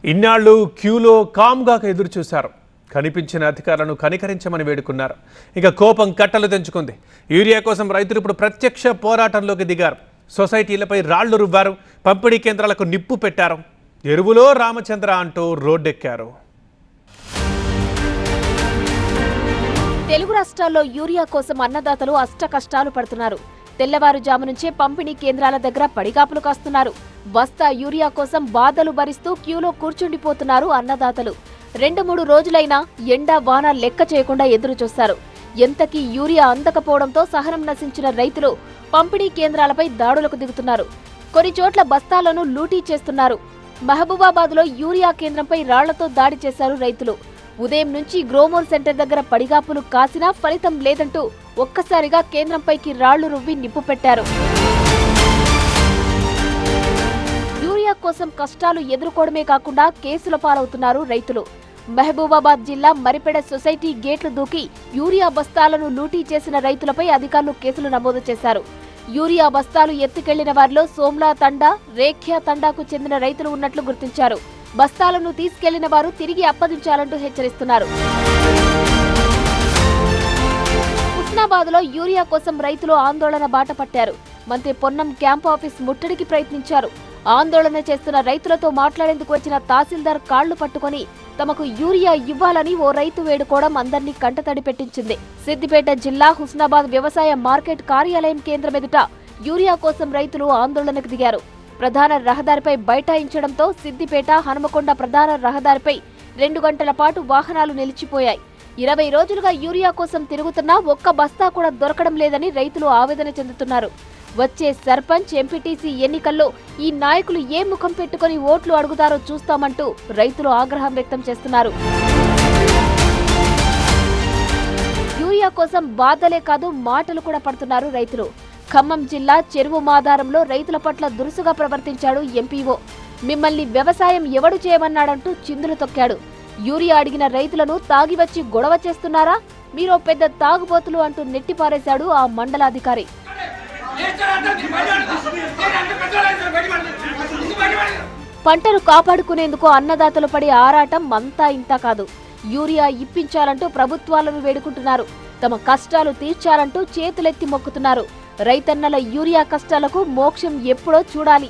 ఇన్నాళ్ళు క్యూలో కామ్గా ఎదురు చూశారు. కనిపించిన అధికారులను కనికరించమని వేడుకున్నారు. ఇక కోపం కట్టలు తెంచుకుంది. యూరియా కోసం రైతులు ఇప్పుడు ప్రత్యక్ష పోరాటంలోకి దిగారు. సొసైటీలపై రాళ్లు రువ్వారు. పంపిణీ కేంద్రాలకు నిప్పు పెట్టారు. ఎరువులో రామచంద్ర అంటూ రోడ్డెక్కారు. తెలుగు రాష్ట్రాల్లో యూరియా కోసం అన్నదాతలు అష్ట కష్టాలు పడుతున్నారు. తెల్లవారుజాము నుంచే పంపిణీ కేంద్రాల దగ్గర పడిగాపులు కాస్తున్నారు. బస్తా యూరియా కోసం బాధలు భరిస్తూ క్యూలో కూర్చుండిపోతున్నారు అన్నదాతలు. 2-3 రోజులైనా ఎండా వాన లెక్క చేయకుండా ఎదురు చూస్తారు. ఎంతకీ యూరియా అందకపోవడంతో సహనం నశించిన రైతులు పంపిణీ కేంద్రాలపై దాడులకు దిగుతున్నారు. కొన్ని చోట్ల బస్తాలను లూటీ చేస్తున్నారు. మహబూబాబాద్లో యూరియా కేంద్రంపై రాళ్లతో దాడి చేశారు రైతులు. ఉదయం నుంచి గ్రోమోర్ సెంటర్ దగ్గర పడిగాపులు కాసినా ఫలితం లేదంటూ ఒక్కసారిగా కేంద్రంపైకి రాళ్లు రువ్వి నిప్పు పెట్టారు. యూరియా కోసం కష్టాలు ఎదుర్కోవడమే కాకుండా కేసుల పాలవుతున్నారు రైతులు. మహబూబాబాద్ జిల్లా మరిపెడ సొసైటీ గేట్లు దూకి యూరియా బస్తాలను లూటీ చేసిన రైతులపై అధికారులు కేసులు నమోదు చేశారు. యూరియా బస్తాలు ఎత్తుకెళ్లిన వారిలో సోమ్లా తండా, రేఖ్యా తండాకు చెందిన రైతులు ఉన్నట్లు గుర్తించారు. బస్తాలను తీసుకెళ్లిన వారు తిరిగి అప్పగించాలంటూ హెచ్చరిస్తున్నారు. హుస్నాబాద్లో యూరియా కోసం రైతులు ఆందోళన బాట పట్టారు. మంత్రి పొన్నం క్యాంప్ ఆఫీస్ ముట్టడికి ప్రయత్నించారు. ఆందోళన చేస్తున్న రైతులతో మాట్లాడేందుకు వచ్చిన తహసీల్దార్ కాళ్లు పట్టుకుని తమకు యూరియా ఇవ్వాలని ఓ రైతు వేడుకోవడం అందరినీ కంటతడి పెట్టించింది. సిద్దిపేట జిల్లా హుస్నాబాద్ వ్యవసాయ మార్కెట్ కార్యాలయం కేంద్రం ఎదుట యూరియా కోసం రైతులు ఆందోళనకు దిగారు. ప్రధాన రహదారిపై బైఠాయించడంతో సిద్దిపేట హనుమకొండ ప్రధాన రహదారిపై 2 గంటల పాటు వాహనాలు నిలిచిపోయాయి. 20 రోజులుగా యూరియా కోసం తిరుగుతున్నా ఒక్క బస్తా కూడా దొరకడం లేదని రైతులు ఆవేదన చెందుతున్నారు. వచ్చే సర్పంచ్, ఎంపీటీసీ ఎన్నికల్లో ఈ నాయకులు ఏ ముఖం పెట్టుకుని ఓట్లు అడుగుతారో చూస్తామంటూ రైతులు ఆగ్రహం వ్యక్తం చేస్తున్నారు. యూరియా కోసం బాధలే కాదు మాటలు కూడా పడుతున్నారు రైతులు. ఖమ్మం జిల్లా చెరువు మాదారంలో రైతుల పట్ల దురుసుగా ప్రవర్తించాడు ఎంపీఓ. మిమ్మల్ని వ్యవసాయం ఎవడు చేయమన్నాడంటూ చిందులు తొక్కాడు. యూరియా అడిగిన రైతులను తాగి వచ్చి గొడవ చేస్తున్నారా, మీరో పెద్ద తాగుబోతులు అంటూ నెట్టిపారేశాడు ఆ మండలాధికారి. పంటలు కాపాడుకునేందుకు అన్నదాతలు పడే ఆరాటం అంతా ఇంతా కాదు. యూరియా ఇప్పించాలంటూ ప్రభుత్వాలను వేడుకుంటున్నారు. తమ కష్టాలు తీర్చాలంటూ చేతులెత్తి మొక్కుతున్నారు. రైతన్నల యూరియా కష్టాలకు మోక్షం ఎప్పుడో చూడాలి.